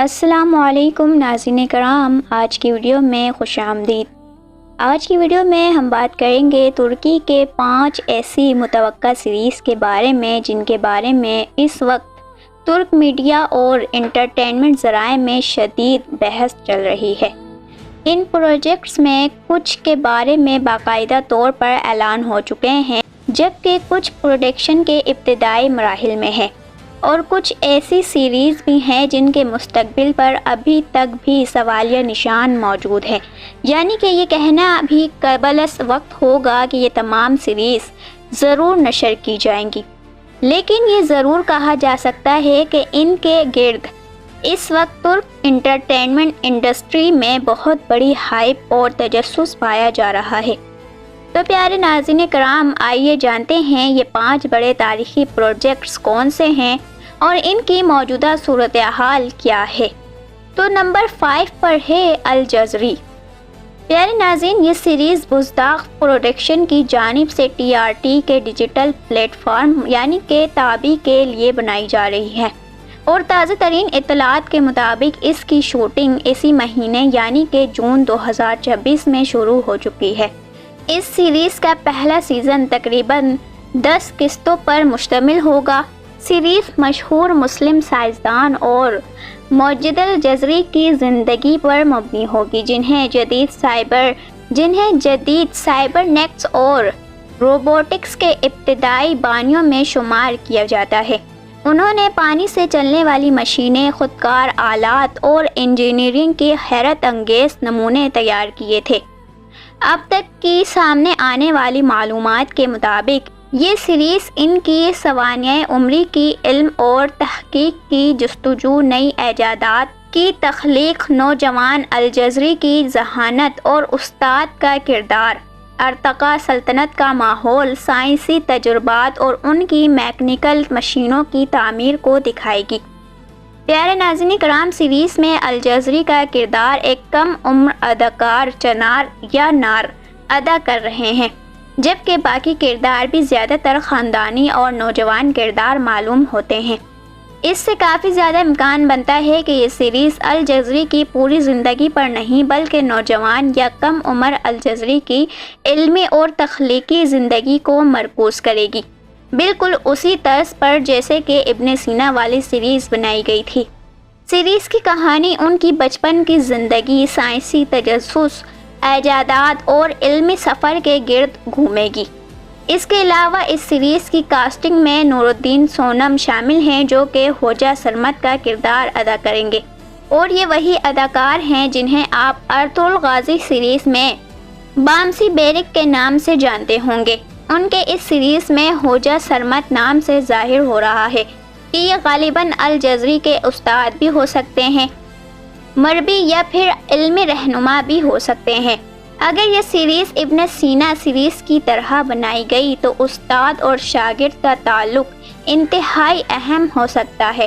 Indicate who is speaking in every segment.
Speaker 1: السلام علیکم ناظرین کرام، آج کی ویڈیو میں خوش آمدید۔ آج کی ویڈیو میں ہم بات کریں گے ترکی کے 5 ایسی متوقع سیریز کے بارے میں جن کے بارے میں اس وقت ترک میڈیا اور انٹرٹینمنٹ ذرائع میں شدید بحث چل رہی ہے۔ ان پروجیکٹس میں کچھ کے بارے میں باقاعدہ طور پر اعلان ہو چکے ہیں، جبکہ کچھ پروڈکشن کے ابتدائی مراحل میں ہیں، اور کچھ ایسی سیریز بھی ہیں جن کے مستقبل پر ابھی تک بھی سوالیہ نشان موجود ہیں، یعنی کہ یہ کہنا بھی قابل وقت ہوگا کہ یہ تمام سیریز ضرور نشر کی جائیں گی، لیکن یہ ضرور کہا جا سکتا ہے کہ ان کے گرد اس وقت ترک انٹرٹینمنٹ انڈسٹری میں بہت بڑی ہائپ اور تجسس پایا جا رہا ہے۔ تو پیارے ناظرین کرام، آئیے جانتے ہیں یہ 5 بڑے تاریخی پروجیکٹس کون سے ہیں اور ان کی موجودہ صورتحال کیا ہے۔ تو نمبر 5 پر ہے الجزری۔ پیارے ناظرین، یہ سیریز بزداق پروڈکشن کی جانب سے TRT کے ڈیجیٹل پلیٹ فارم یعنی کہ تابی کے لیے بنائی جا رہی ہے، اور تازہ ترین اطلاعات کے مطابق اس کی شوٹنگ اسی مہینے یعنی کہ جون 2026 میں شروع ہو چکی ہے۔ اس سیریز کا پہلا سیزن تقریباً 10 قسطوں پر مشتمل ہوگا۔ سیریز مشہور مسلم سائنسدان اور مجد الجزری کی زندگی پر مبنی ہوگی، جنہیں جدید سائبر نیکس اور روبوٹکس کے ابتدائی بانیوں میں شمار کیا جاتا ہے۔ انہوں نے پانی سے چلنے والی مشینیں، خودکار آلات اور انجینئرنگ کے حیرت انگیز نمونے تیار کیے تھے۔ اب تک کی سامنے آنے والی معلومات کے مطابق یہ سیریز ان کی سوانح عمری کی علم اور تحقیق کی جستجو، نئی ایجادات کی تخلیق، نوجوان الجزری کی ذہانت اور استاد کا کردار، ارتقاء سلطنت کا ماحول، سائنسی تجربات اور ان کی میکینیکل مشینوں کی تعمیر کو دکھائے گی۔ پیارے ناظرین کرام، سیریز میں الجزری کا کردار ایک کم عمر اداکار چنار یا نار ادا کر رہے ہیں، جبکہ باقی کردار بھی زیادہ تر خاندانی اور نوجوان کردار معلوم ہوتے ہیں۔ اس سے کافی زیادہ امکان بنتا ہے کہ یہ سیریز الجزری کی پوری زندگی پر نہیں بلکہ نوجوان یا کم عمر الجزری کی علمی اور تخلیقی زندگی کو مرکوز کرے گی، بالکل اسی طرز پر جیسے کہ ابن سینا والی سیریز بنائی گئی تھی۔ سیریز کی کہانی ان کی بچپن کی زندگی، سائنسی تجسس، ایجادات اور علمی سفر کے گرد گھومے گی۔ اس کے علاوہ اس سیریز کی کاسٹنگ میں نور الدین سونم شامل ہیں، جو کہ ہوجا سرمد کا کردار ادا کریں گے، اور یہ وہی اداکار ہیں جنہیں آپ ارطغرل غازی سیریز میں بامسی بیرک کے نام سے جانتے ہوں گے۔ ان کے اس سیریز میں ہوجا سرمد نام سے ظاہر ہو رہا ہے کہ یہ غالباً الجزری کے استاد بھی ہو سکتے ہیں، مربی یا پھر علمی رہنما بھی ہو سکتے ہیں۔ اگر یہ سیریز ابن سینا سیریز کی طرح بنائی گئی تو استاد اور شاگرد کا تعلق انتہائی اہم ہو سکتا ہے۔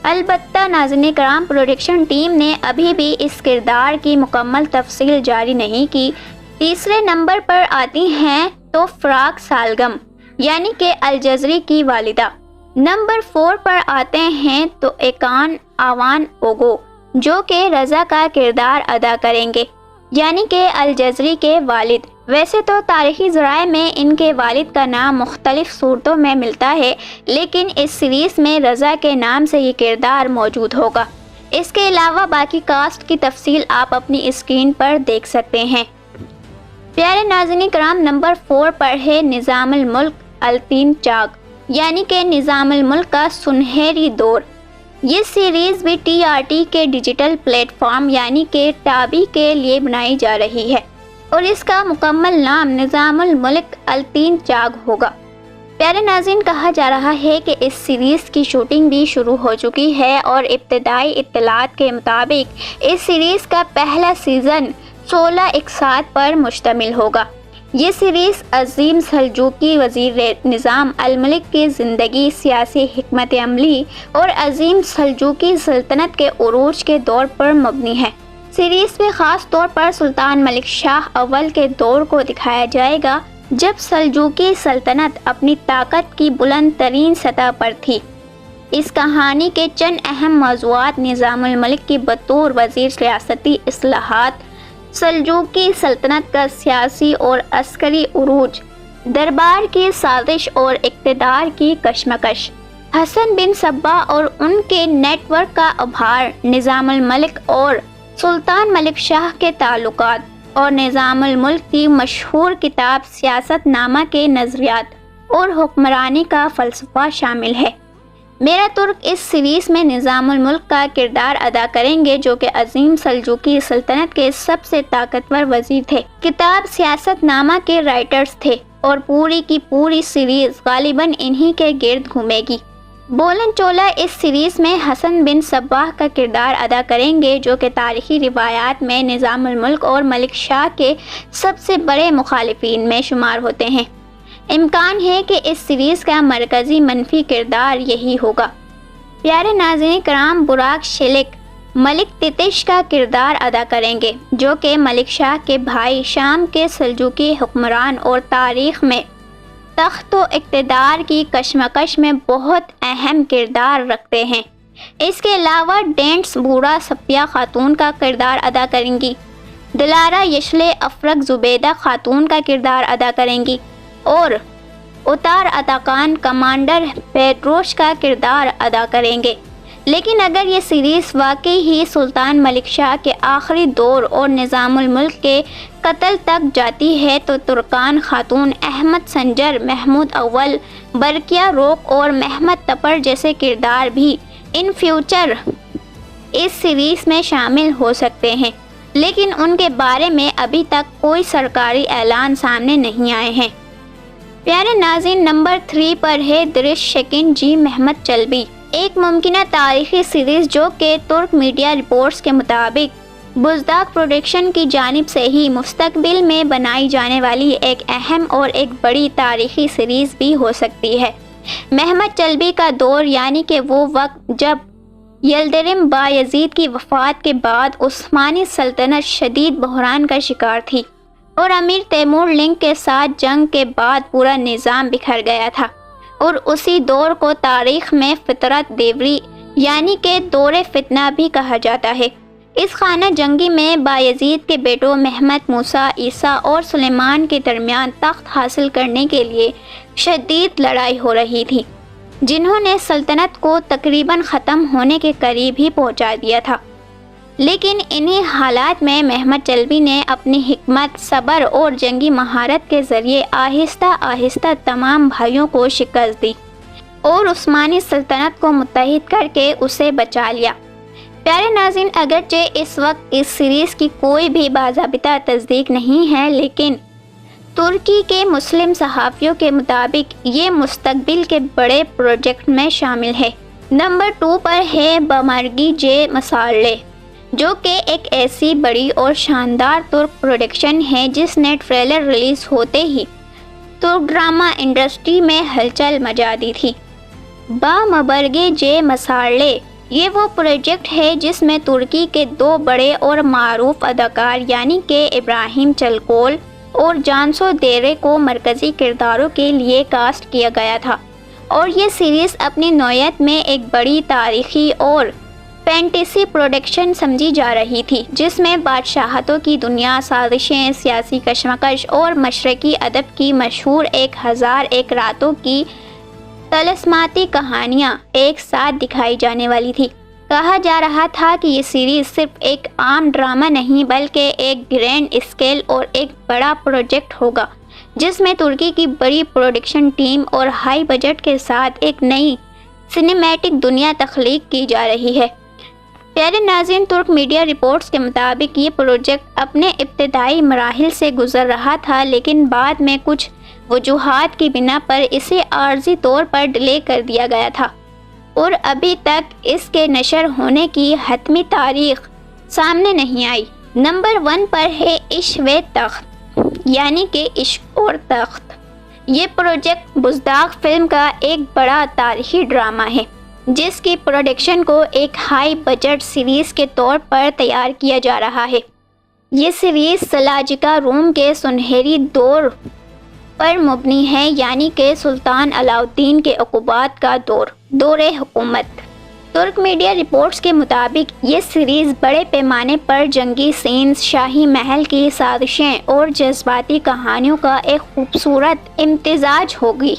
Speaker 1: البتہ ناظرین کرام، پروڈکشن ٹیم نے ابھی بھی اس کردار کی مکمل تفصیل جاری نہیں کی۔ تیسرے نمبر پر آتی ہیں تو فراق سالگم یعنی کہ الجزری کی والدہ۔ نمبر 4 پر آتے ہیں تو ایکان آوان اوگو، جو کہ رضا کا کردار ادا کریں گے، یعنی کہ الجزری کے والد۔ ویسے تو تاریخی ذرائع میں ان کے والد کا نام مختلف صورتوں میں ملتا ہے، لیکن اس سیریز میں رضا کے نام سے یہ کردار موجود ہوگا۔ اس کے علاوہ باقی کاسٹ کی تفصیل آپ اپنی اسکرین پر دیکھ سکتے ہیں۔ پیارے ناظرین کرام، نمبر 4 پر ہے نظام الملک التین چاغ، یعنی کہ نظام الملک کا سنہری دور۔ یہ سیریز بھی TRT کے ڈیجیٹل پلیٹ فارم یعنی کہ ٹابی کے لیے بنائی جا رہی ہے، اور اس کا مکمل نام نظام الملک التین چاغ ہوگا۔ پیارے ناظرین، کہا جا رہا ہے کہ اس سیریز کی شوٹنگ بھی شروع ہو چکی ہے، اور ابتدائی اطلاعات کے مطابق اس سیریز کا پہلا سیزن 16 اقساط پر مشتمل ہوگا۔ یہ سیریز عظیم سلجوقی وزیر نظام الملک کی زندگی، سیاسی حکمت عملی اور عظیم سلجوقی سلطنت کے عروج کے دور پر مبنی ہے۔ سیریز میں خاص طور پر سلطان ملک شاہ اول کے دور کو دکھایا جائے گا، جب سلجوقی سلطنت اپنی طاقت کی بلند ترین سطح پر تھی۔ اس کہانی کے چند اہم موضوعات نظام الملک کی بطور وزیر ریاستی اصلاحات، سلجوقی سلطنت کا سیاسی اور عسکری عروج، دربار کی سازش اور اقتدار کی کشمکش، حسن بن صبا اور ان کے نیٹ ورک کا ابھار، نظام الملک اور سلطان ملک شاہ کے تعلقات، اور نظام الملک کی مشہور کتاب سیاست نامہ کے نظریات اور حکمرانی کا فلسفہ شامل ہے۔ میرا ترک اس سیریز میں نظام الملک کا کردار ادا کریں گے، جو کہ عظیم سلجوقی سلطنت کے سب سے طاقتور وزیر تھے۔ کتاب سیاست نامہ کے رائٹرز تھے اور پوری کی پوری سیریز غالباً انہی کے گرد گھومے گی۔ بولن چولا اس سیریز میں حسن بن صباح کا کردار ادا کریں گے، جو کہ تاریخی روایات میں نظام الملک اور ملک شاہ کے سب سے بڑے مخالفین میں شمار ہوتے ہیں۔ امکان ہے کہ اس سیریز کا مرکزی منفی کردار یہی ہوگا۔ پیارے ناظرین کرام، براق شیلک ملک تتش کا کردار ادا کریں گے، جو کہ ملک شاہ کے بھائی، شام کے سلجوقی حکمران اور تاریخ میں تخت و اقتدار کی کشمکش میں بہت اہم کردار رکھتے ہیں۔ اس کے علاوہ ڈینٹس بوڑھا صفیہ خاتون کا کردار ادا کریں گی، دلارا یشلے افرک زبیدہ خاتون کا کردار ادا کریں گی، اور اتار اتاکان کمانڈر پیدروش کا کردار ادا کریں گے۔ لیکن اگر یہ سیریز واقعی ہی سلطان ملک شاہ کے آخری دور اور نظام الملک کے قتل تک جاتی ہے تو ترکان خاتون، احمد سنجر، محمود اول، برقیہ روک اور محمد تپر جیسے کردار بھی ان فیوچر اس سیریز میں شامل ہو سکتے ہیں، لیکن ان کے بارے میں ابھی تک کوئی سرکاری اعلان سامنے نہیں آئے ہیں۔ پیارے ناظرین، نمبر 3 پر ہے درش شکن جی محمد چلبی، ایک ممکنہ تاریخی سیریز جو کہ ترک میڈیا رپورٹس کے مطابق بزداق پروڈکشن کی جانب سے ہی مستقبل میں بنائی جانے والی ایک اہم اور ایک بڑی تاریخی سیریز بھی ہو سکتی ہے۔ محمد چلبی کا دور، یعنی کہ وہ وقت جب یلدرم بایزید کی وفات کے بعد عثمانی سلطنت شدید بحران کا شکار تھی اور امیر تیمور لنگ کے ساتھ جنگ کے بعد پورا نظام بکھر گیا تھا، اور اسی دور کو تاریخ میں فترت دیوری یعنی کہ دور فتنہ بھی کہا جاتا ہے۔ اس خانہ جنگی میں بایزید کے بیٹوں محمد موسیٰ، عیسیٰ اور سلیمان کے درمیان تخت حاصل کرنے کے لیے شدید لڑائی ہو رہی تھی، جنہوں نے سلطنت کو تقریباً ختم ہونے کے قریب ہی پہنچا دیا تھا۔ لیکن انہی حالات میں محمد چلبی نے اپنی حکمت، صبر اور جنگی مہارت کے ذریعے آہستہ آہستہ تمام بھائیوں کو شکست دی اور عثمانی سلطنت کو متحد کر کے اسے بچا لیا۔ پیارے ناظرین، اگرچہ اس وقت اس سیریز کی کوئی بھی باضابطہ تصدیق نہیں ہے، لیکن ترکی کے مسلم صحافیوں کے مطابق یہ مستقبل کے بڑے پروجیکٹ میں شامل ہے۔ نمبر 2 پر ہے بامرگی جے مسارلے، جو کہ ایک ایسی بڑی اور شاندار ترک پروڈکشن ہے جس نے ٹریلر ریلیز ہوتے ہی ترک ڈرامہ انڈسٹری میں ہلچل مچا دی تھی۔ بامرگی جے مسارلے یہ وہ پروجیکٹ ہے جس میں ترکی کے 2 بڑے اور معروف اداکار یعنی کہ ابراہیم چلکول اور جانسو دیرے کو مرکزی کرداروں کے لیے کاسٹ کیا گیا تھا، اور یہ سیریز اپنی نوعیت میں ایک بڑی تاریخی اور فینٹیسی پروڈکشن سمجھی جا رہی تھی، جس میں بادشاہتوں کی دنیا، سازشیں، سیاسی کشمکش اور مشرقی ادب کی مشہور 1001 راتوں کی طلسماتی کہانیاں ایک ساتھ دکھائی جانے والی تھی۔ کہا جا رہا تھا کہ یہ سیریز صرف ایک عام ڈرامہ نہیں بلکہ ایک گرینڈ اسکیل اور ایک بڑا پروجیکٹ ہوگا، جس میں ترکی کی بڑی پروڈکشن ٹیم اور ہائی بجٹ کے ساتھ ایک نئی سنیمیٹک دنیا تخلیق کی جا رہی ہے۔ پیارے ناظرین، ترک میڈیا رپورٹس کے مطابق یہ پروجیکٹ اپنے ابتدائی مراحل سے گزر رہا تھا، لیکن بعد میں کچھ وجوہات کی بنا پر اسے عارضی طور پر ڈیلے کر دیا گیا تھا، اور ابھی تک اس کے نشر ہونے کی حتمی تاریخ سامنے نہیں آئی۔ نمبر 1 پر ہے عشق و تخت، یعنی کہ عشق اور تخت۔ یہ پروجیکٹ بزداق فلم کا ایک بڑا تاریخی ڈرامہ ہے، جس کی پروڈکشن کو ایک ہائی بجٹ سیریز کے طور پر تیار کیا جا رہا ہے۔ یہ سیریز سلاجقہ روم کے سنہری دور پر مبنی ہے، یعنی کہ سلطان علاؤالدین کے عقوبات کا دور۔ دور حکومت۔ ترک میڈیا رپورٹس کے مطابق یہ سیریز بڑے پیمانے پر جنگی سینز، شاہی محل کی سازشیں اور جذباتی کہانیوں کا ایک خوبصورت امتزاج ہوگی،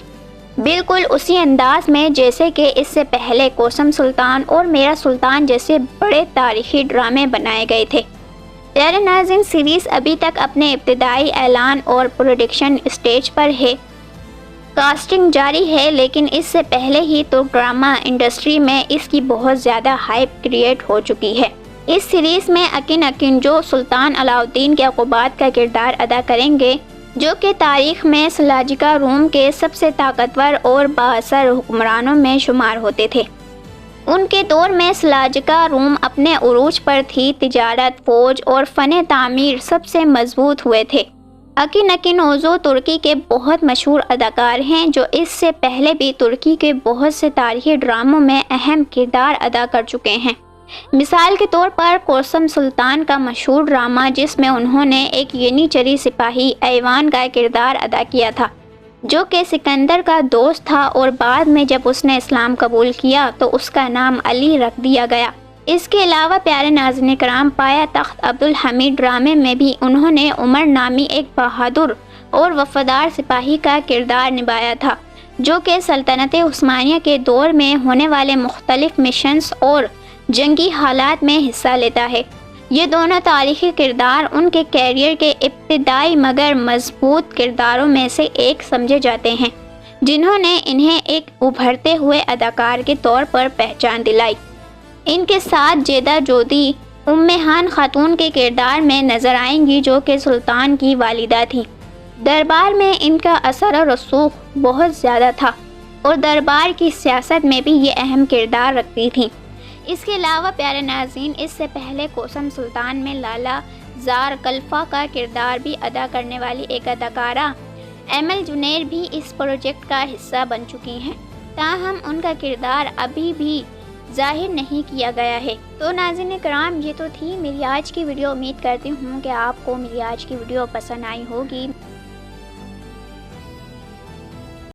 Speaker 1: بالکل اسی انداز میں جیسے کہ اس سے پہلے کوسم سلطان اور میرا سلطان جیسے بڑے تاریخی ڈرامے بنائے گئے تھے۔ پیارے ناظرین، سیریز ابھی تک اپنے ابتدائی اعلان اور پروڈکشن اسٹیج پر ہے، کاسٹنگ جاری ہے، لیکن اس سے پہلے ہی تو ڈرامہ انڈسٹری میں اس کی بہت زیادہ ہائپ کریٹ ہو چکی ہے۔ اس سیریز میں اکن اکینجو سلطان علاؤالدین کے عقوبات کا کردار ادا کریں گے، جو کہ تاریخ میں سلاجقہ روم کے سب سے طاقتور اور بااثر حکمرانوں میں شمار ہوتے تھے۔ ان کے دور میں سلاجقہ روم اپنے عروج پر تھی، تجارت، فوج اور فن تعمیر سب سے مضبوط ہوئے تھے۔ اکن اکینوزو ترکی کے بہت مشہور اداکار ہیں جو اس سے پہلے بھی ترکی کے بہت سے تاریخی ڈراموں میں اہم کردار ادا کر چکے ہیں۔ مثال کے طور پر کوسم سلطان کا مشہور ڈرامہ جس میں انہوں نے ایک ینیچری سپاہی ایوان کا کردار ادا کیا تھا، جو کہ سکندر کا دوست تھا، اور بعد میں جب اس نے اسلام قبول کیا تو اس کا نام علی رکھ دیا گیا۔ اس کے علاوہ پیارے ناظرین کرام، پایا تخت عبدالحمید ڈرامے میں بھی انہوں نے عمر نامی ایک بہادر اور وفادار سپاہی کا کردار نبھایا تھا، جو کہ سلطنت عثمانیہ کے دور میں ہونے والے مختلف مشنز اور جنگی حالات میں حصہ لیتا ہے۔ یہ دونوں تاریخی کردار ان کے کیریئر کے ابتدائی مگر مضبوط کرداروں میں سے ایک سمجھے جاتے ہیں، جنہوں نے انہیں ایک ابھرتے ہوئے اداکار کے طور پر پہچان دلائی۔ ان کے ساتھ جیدہ جودی امہان خاتون کے کردار میں نظر آئیں گی، جو کہ سلطان کی والدہ تھیں۔ دربار میں ان کا اثر و رسوخ بہت زیادہ تھا اور دربار کی سیاست میں بھی یہ اہم کردار رکھتی تھیں۔ اس کے علاوہ پیارے ناظرین، اس سے پہلے کوسم سلطان میں لالا زار کلفا کا کردار بھی ادا کرنے والی ایک اداکارہ ایمل جنیر بھی اس پروجیکٹ کا حصہ بن چکی ہیں، تاہم ان کا کردار ابھی بھی ظاہر نہیں کیا گیا ہے۔ تو ناظرین کرام، یہ تو تھی میری آج کی ویڈیو۔ امید کرتی ہوں کہ آپ کو میری آج کی ویڈیو پسند آئی ہوگی۔